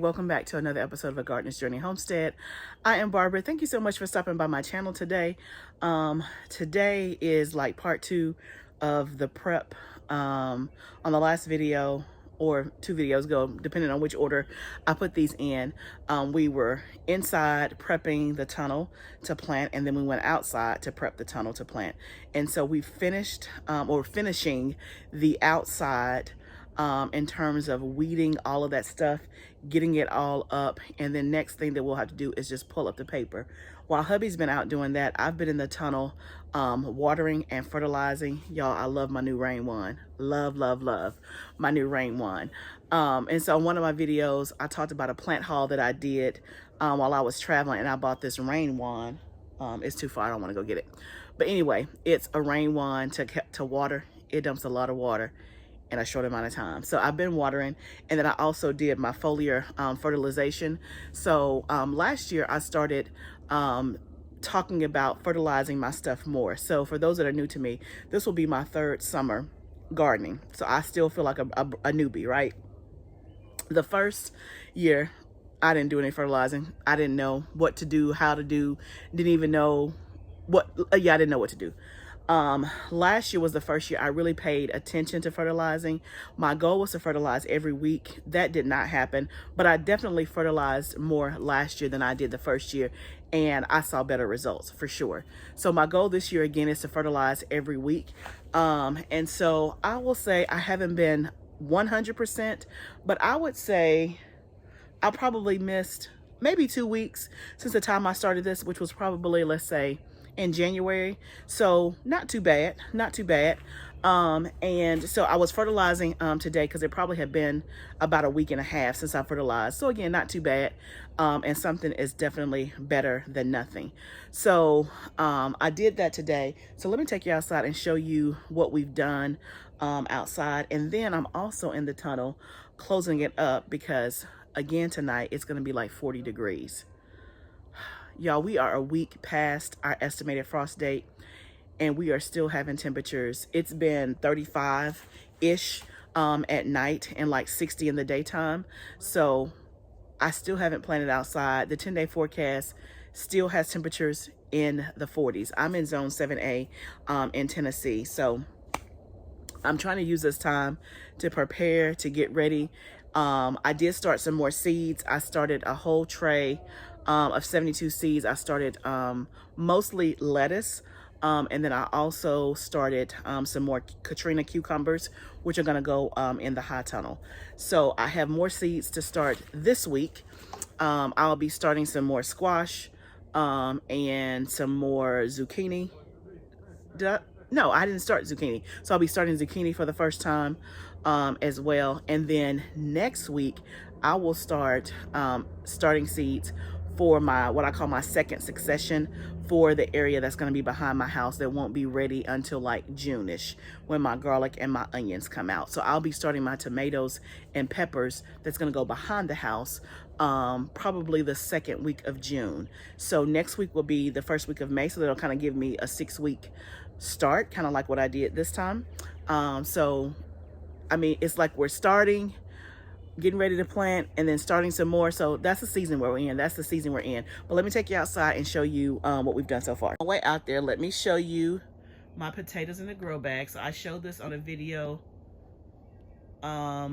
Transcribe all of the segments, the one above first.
Welcome back to another episode of A Gardener's Journey Homestead. I am Barbara. Thank you so much for stopping by my channel today. Today is like part 2 of the prep. On the last video, or 2 videos ago, depending on which order I put these in, we were inside prepping the tunnel to plant, and then we went outside to prep the tunnel to plant. And so we finished, or finishing the outside in terms of weeding all of that stuff, getting it all up, and then next thing that we'll have to do is just pull up the paper. While hubby's been out doing that, I've been in the tunnel watering and fertilizing. Y'all, I love my new rain wand. Love my new rain wand. And so in one of my videos, I talked about a plant haul that I did while I was traveling, and I bought this rain wand. It's too far, I don't want to go get it. But anyway, it's a rain wand to water. It dumps a lot of water in a short amount of time. So I've been watering, and then I also did my foliar fertilization. So last year I started talking about fertilizing my stuff more. So for those that are new to me, this will be my 3rd summer gardening. So I still feel like a newbie, right? The first year I didn't do any fertilizing. I didn't know what to do, how to do, didn't even know what, I didn't know what to do. Last year was the first year I really paid attention to fertilizing. My goal was to fertilize every week. That did not happen, but I definitely fertilized more last year than I did the first year, and I saw better results for sure. So my goal this year again is to fertilize every week. And so I will say I haven't been 100%, but I would say I probably missed maybe 2 weeks since the time I started this, which was probably, let's say, in January. So not too bad, not too bad. And so I was fertilizing today because it probably had been about a week and a half since I fertilized. So again, not too bad. And something is definitely better than nothing. So I did that today. So let me take you outside and show you what we've done outside. And then I'm also in the tunnel closing it up because again tonight it's going to be like 40 degrees. Y'all, we are a week past our estimated frost date, and we are still having temperatures. It's been 35-ish at night and like 60 in the daytime. So I still haven't planted outside. The 10-day forecast still has temperatures in the 40s. I'm in zone 7A in Tennessee. So I'm trying to use this time to prepare, to get ready. I did start some more seeds. I started a whole tray of 72 seeds. I started mostly lettuce, and then I also started some more Katrina cucumbers, which are gonna go in the high tunnel. So I have more seeds to start this week. I'll be starting some more squash and some more zucchini. No, I didn't start zucchini. So I'll be starting zucchini for the first time as well. And then next week, I will start starting seeds for my, what I call my second succession for the area that's going to be behind my house that won't be ready until like June-ish when my garlic and my onions come out. So I'll be starting my tomatoes and peppers that's going to go behind the house probably the 2nd week of June. So next week will be the 1st week of May. So that'll kind of give me a 6-week start, kind of like what I did this time. So, I mean, it's like we're starting, getting ready to plant, and then starting some more. So that's the season we're in. That's the season we're in. But let me take you outside and show you what we've done so far. On the way out there, let me show you my potatoes in the grow bag. So I showed this on a video, I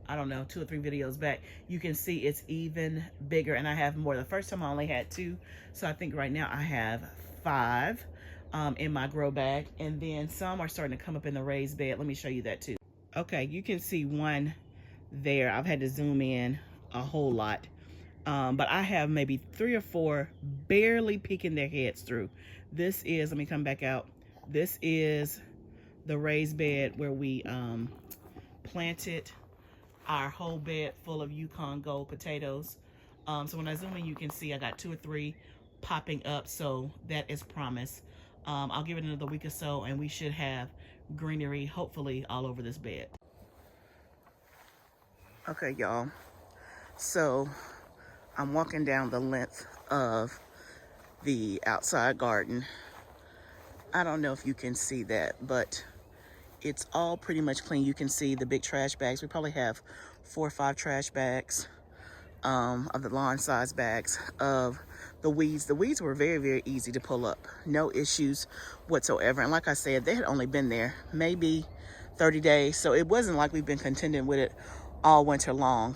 don't know, 2 or 3 videos back. You can see it's even bigger, and I have more. The first time I only had 2. So I think right now I have 5 in my grow bag. And then some are starting to come up in the raised bed. Let me show you that too. Okay, you can see one there. I've had to zoom in a whole lot, but I have maybe 3 or 4 barely peeking their heads through. This is, let me come back out, this is the raised bed where we planted our whole bed full of Yukon Gold potatoes. So when I zoom in, you can see I got 2 or 3 popping up, so that is promise. I'll give it another week or so and we should have greenery hopefully all over this bed. Okay, y'all, so I'm walking down the length of the outside garden. I don't know if you can see that, but it's all pretty much clean. You can see the big trash bags. We probably have 4 or 5 trash bags of the lawn size bags of the weeds. The weeds were very, very easy to pull up. No issues whatsoever. And like I said, they had only been there maybe 30 days. So it wasn't like we've been contending with it all winter long.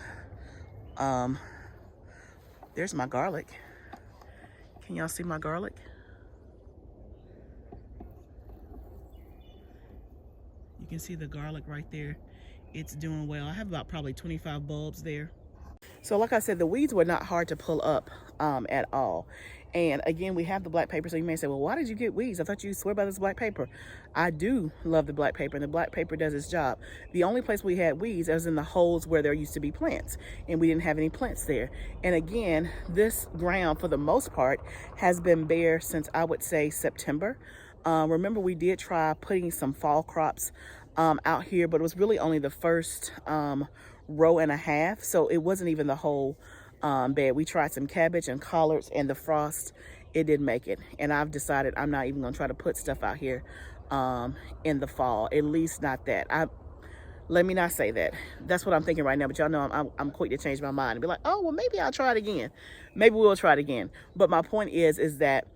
There's my garlic. Can y'all see my garlic? You can see the garlic right there. It's doing well. I have about probably 25 bulbs there. So like I said, the weeds were not hard to pull up at all. And again, we have the black paper. So you may say, well, why did you get weeds? I thought you swear by this black paper. I do love the black paper, and the black paper does its job. The only place we had weeds was in the holes where there used to be plants, and we didn't have any plants there. And again, this ground, for the most part, has been bare since, I would say, September. Remember, we did try putting some fall crops out here, but it was really only the first row and a half. So it wasn't even the whole bed. We tried some cabbage and collards, and the frost, it didn't make it. And I've decided I'm not even gonna try to put stuff out here in the fall, at least not that. Let me not say that. That's what I'm thinking right now, but y'all know I'm quick to change my mind and be like, oh, well, maybe I'll try it again. Maybe we'll try it again. But my point is that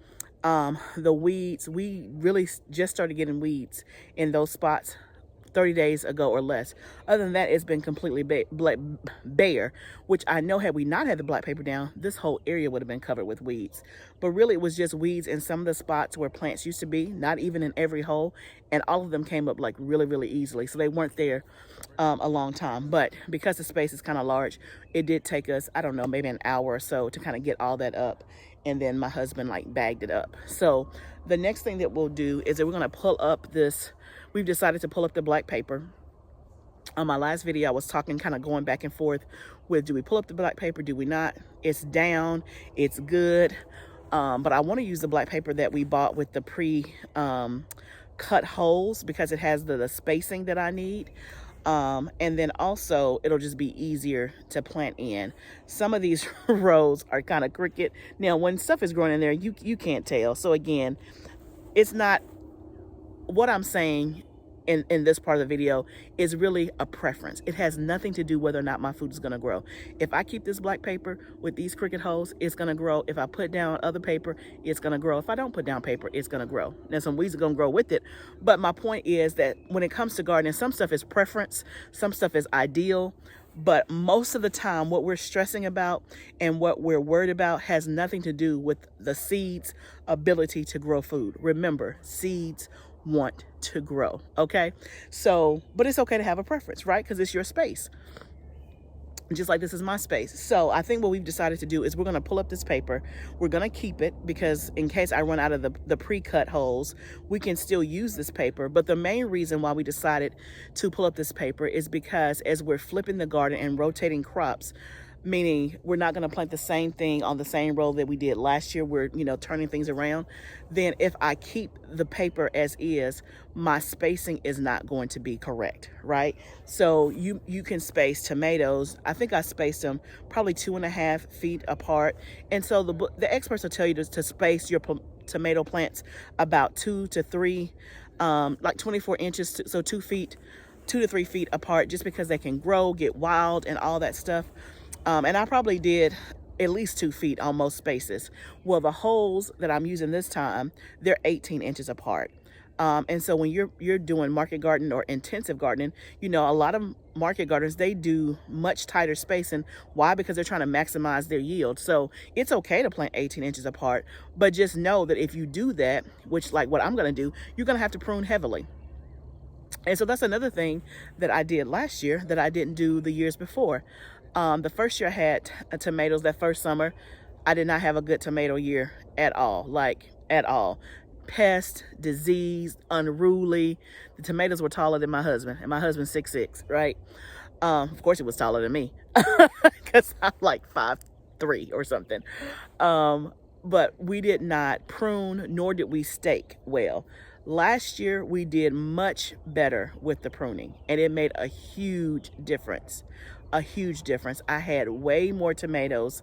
the weeds, we really just started getting weeds in those spots 30 days ago or less. Other than that, it's been completely bare, which I know had we not had the black paper down, this whole area would have been covered with weeds. But really, it was just weeds in some of the spots where plants used to be, not even in every hole, and all of them came up like really, really easily. So they weren't there a long time. But because the space is kind of large, it did take us, I don't know, maybe an hour or so to kind of get all that up. And then my husband like bagged it up. So the next thing that we'll do is that we're going to pull up this. We've decided to pull up the black paper. On my last video, I was talking, kind of going back and forth with, do we pull up the black paper? Do we not? It's down. It's good. But I want to use the black paper that we bought with the cut holes, because it has the spacing that I need. And then also it'll just be easier to plant in. Some of these rows are kind of crooked. Now, when stuff is growing in there, you can't tell. So again, it's not, what I'm saying in this part of the video is really a preference. It has nothing to do whether or not my food is going to grow. If I keep this black paper with these crooked holes, it's going to grow. If I put down other paper, it's going to grow. If I don't put down paper, it's going to grow. Now, some weeds are going to grow with it. But my point is that when it comes to gardening, some stuff is preference, some stuff is ideal. But most of the time, what we're stressing about and what we're worried about has nothing to do with the seed's ability to grow food. Remember, seeds want to grow, okay? So, but it's okay to have a preference, right? Because it's your space. Just like this is my space. So I think what we've decided to do is we're going to pull up this paper. We're going to keep it because in case I run out of the pre-cut holes, we can still use this paper. But the main reason why we decided to pull up this paper is because as we're flipping the garden and rotating crops, meaning we're not going to plant the same thing on the same row that we did last year. We're, turning things around. Then if I keep the paper as is, my spacing is not going to be correct, right? So you can space tomatoes. I think I spaced them probably 2.5 feet apart. And so the experts will tell you to space your tomato plants about 2 to 3, like 24 inches, so 2 to 3 feet apart, just because they can grow, get wild, and all that stuff. And I probably did at least 2 feet on most spaces. Well, the holes that I'm using this time, they're 18 inches apart. And so when you're doing market gardening or intensive gardening, a lot of market gardeners, they do much tighter spacing. Why? Because they're trying to maximize their yield. So it's okay to plant 18 inches apart, but just know that if you do that, which like what I'm going to do, you're going to have to prune heavily. And so that's another thing that I did last year that I didn't do the years before. The first year I had tomatoes, that first summer, I did not have a good tomato year at all, like at all. Pest, disease, unruly. The tomatoes were taller than my husband, and my husband's 6'6", right? Of course it was taller than me because I'm like 5'3" or something. But we did not prune, nor did we stake well. Last year, we did much better with the pruning, and it made a huge difference. A huge difference. I had way more tomatoes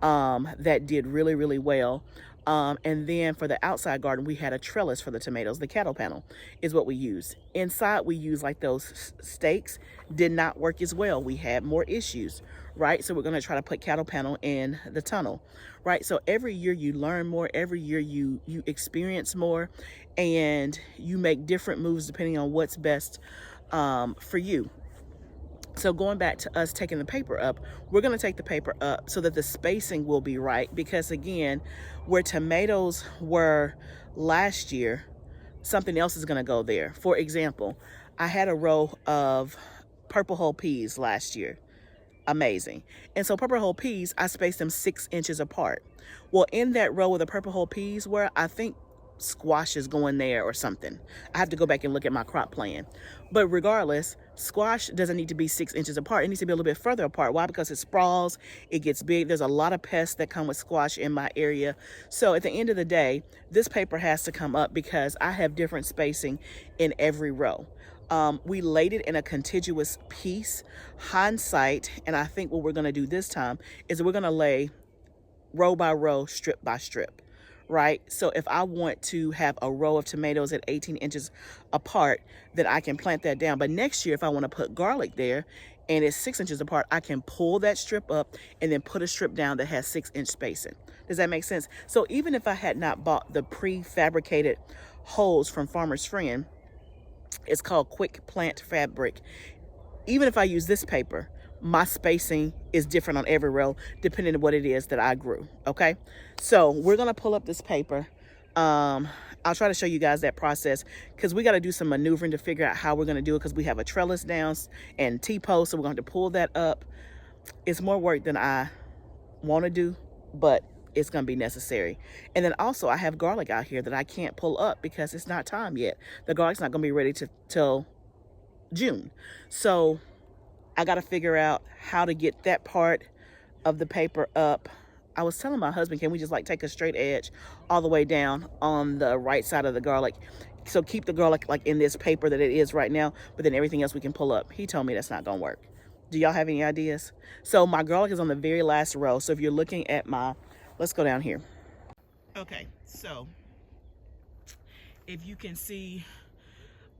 that did really, really well. And then for the outside garden, we had a trellis for the tomatoes. The cattle panel is what we used. Inside, we used like those stakes. Did not work as well. We had more issues, right? So we're going to try to put cattle panel in the tunnel, right? So every year you learn more. Every year you experience more, and you make different moves depending on what's best for you. So going back to us taking the paper up, we're going to take the paper up so that the spacing will be right, because again, where tomatoes were last year, something else is going to go there. For example, I had a row of purple whole peas last year. Amazing. And so purple whole peas, I spaced them 6 inches apart. Well, in that row where the purple whole peas were, I think squash is going there or something. I have to go back and look at my crop plan. But regardless, squash doesn't need to be 6 inches apart. It needs to be a little bit further apart. Why? Because it sprawls, it gets big. There's a lot of pests that come with squash in my area. So at the end of the day, this paper has to come up because I have different spacing in every row. We laid it in a contiguous piece. Hindsight, and I think what we're going to do this time is we're going to lay row by row, strip by strip, right? So if I want to have a row of tomatoes at 18 inches apart, then I can plant that down. But next year, if I want to put garlic there and it's 6 inches apart, I can pull that strip up and then put a strip down that has 6-inch spacing. Does that make sense? So even if I had not bought the prefabricated holes from Farmer's Friend, it's called Quick Plant Fabric. Even if I use this paper, my spacing is different on every row depending on what it is that I grew, okay? So we're gonna pull up this paper. I'll try to show you guys that process because we gotta do some maneuvering to figure out how we're gonna do it, because we have a trellis down and T-post, so we're going to pull that up. It's more work than I wanna do, but it's gonna be necessary. And then also I have garlic out here that I can't pull up because it's not time yet. The garlic's not gonna be ready till June. So I got to figure out how to get that part of the paper up. I was telling my husband, can we just like take a straight edge all the way down on the right side of the garlic? So keep the garlic like in this paper that it is right now, but then everything else we can pull up. He told me that's not going to work. Do y'all have any ideas? So my garlic is on the very last row. So if you're looking at my, let's go down here. Okay, so if you can see,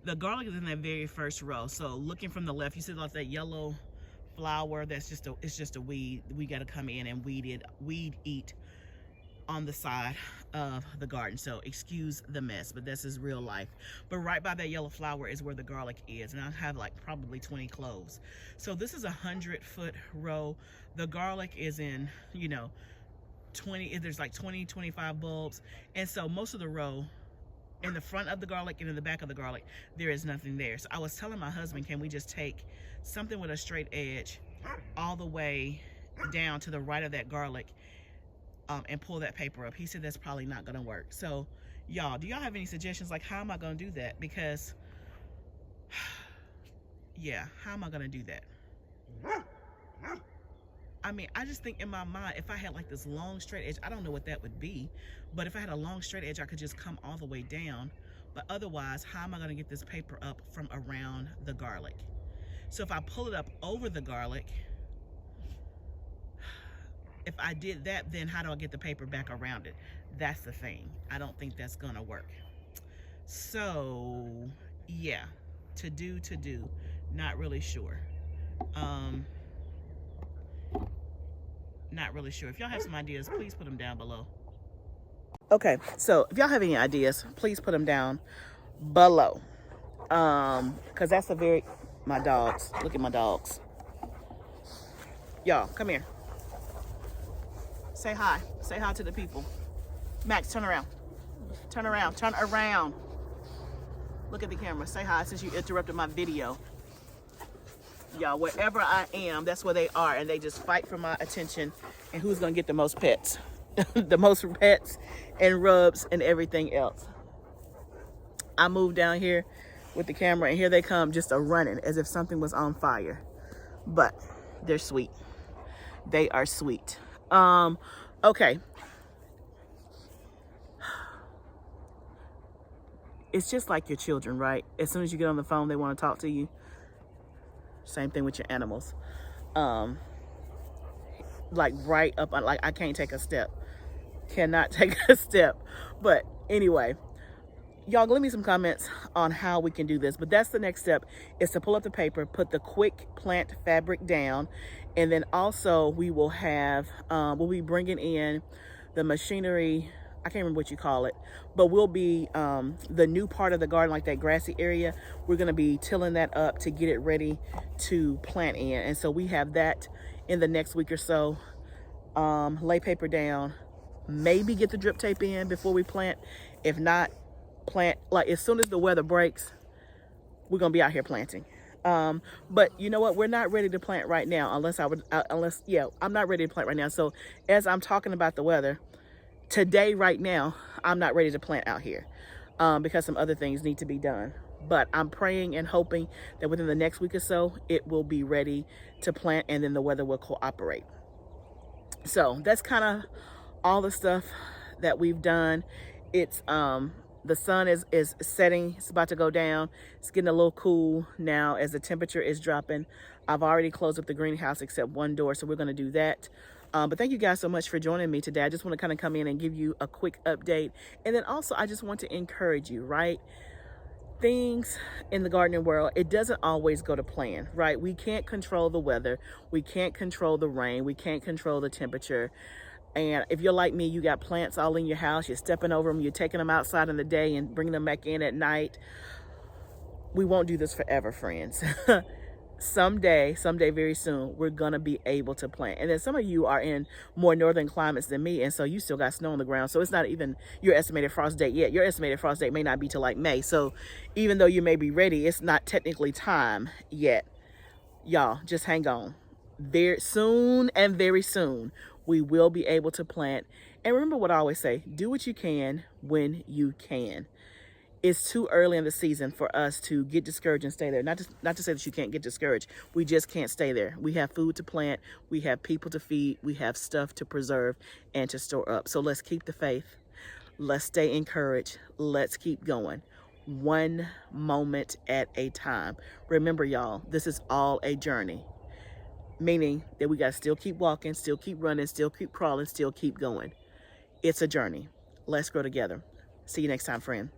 the garlic is in that very first row. So looking from the left, you see like that yellow flower. That's just it's just a weed. We got to come in and weed eat on the side of the garden. So excuse the mess, but this is real life. But right by that yellow flower is where the garlic is, and I have like probably 20 cloves. So this is a 100-foot row. The garlic is in, 20. There's like 20, 25 bulbs, and so most of the row, in the front of the garlic and in the back of the garlic, there is nothing there. So I was telling my husband, can we just take something with a straight edge all the way down to the right of that garlic and pull that paper up? He said that's probably not gonna work. So y'all, do y'all have any suggestions? Like, how am I gonna do that? Because yeah, how am I gonna do that? I mean, I just think in my mind, if I had like this long straight edge, I don't know what that would be, but if I had a long straight edge, I could just come all the way down. But otherwise, how am I gonna get this paper up from around the garlic? So if I pull it up over the garlic, if I did that, then how do I get the paper back around it? That's the thing. I don't think that's gonna work. So yeah, to do, not really sure. Not really sure. If y'all have some ideas, please put them down below. Okay, so if y'all have any ideas, please put them down below. Because that's a very, my dogs, look at my dogs. Y'all, come here. Say hi to the people. Max, turn around. Turn around. Look at the camera, say hi since you interrupted my video. Y'all, wherever I am, that's where they are, and they just fight for my attention and who's gonna get the most pets. The most pets and rubs and everything else. I moved down here with the camera and here they come just a running as if something was on fire. But they're sweet. They are sweet. Okay. It's just like your children, right? As soon as you get on the phone, they want to talk to you. Same thing with your animals. Like right up, like I can't take a step. cannot take a step. But anyway, y'all leave me some comments on how we can do this. But that's the next step, is to pull up the paper, put the quick plant fabric down, and then also we will have we'll be bringing in the machinery. I can't remember what you call it, but we'll be the new part of the garden, like that grassy area, we're going to be tilling that up to get it ready to plant in. And so we have that in the next week or so. Lay paper down, maybe get the drip tape in before we plant. If not, plant like as soon as the weather breaks. We're gonna be out here planting. But you know what, we're not ready to plant right now, I'm not ready to plant right now. So as I'm talking about the weather today, right now, I'm not ready to plant out here because some other things need to be done. But I'm praying and hoping that within the next week or so it will be ready to plant, and then the weather will cooperate. So that's kind of all the stuff that we've done. It's the sun is setting, it's about to go down. It's getting a little cool now as the temperature is dropping. I've already closed up the greenhouse except one door, so we're going to do that. But thank you guys so much for joining me today. I just want to kind of come in and give you a quick update. And then also I just want to encourage you, right? Things in the gardening world, it doesn't always go to plan, right? We can't control the weather. We can't control the rain. We can't control the temperature. And if you're like me, you got plants all in your house, you're stepping over them, you're taking them outside in the day and bringing them back in at night. We won't do this forever, friends. Someday very soon, we're gonna be able to plant. And then some of you are in more northern climates than me, and so you still got snow on the ground. So it's not even your estimated frost date yet. Your estimated frost date may not be till like May. So even though you may be ready, it's not technically time yet. Y'all, just hang on. Very soon, we will be able to plant. And remember what I always say, do what you can when you can. It's too early in the season for us to get discouraged and stay there. Not to say that you can't get discouraged. We just can't stay there. We have food to plant. We have people to feed. We have stuff to preserve and to store up. So let's keep the faith. Let's stay encouraged. Let's keep going. One moment at a time. Remember, y'all, this is all a journey. Meaning that we got to still keep walking, still keep running, still keep crawling, still keep going. It's a journey. Let's grow together. See you next time, friend.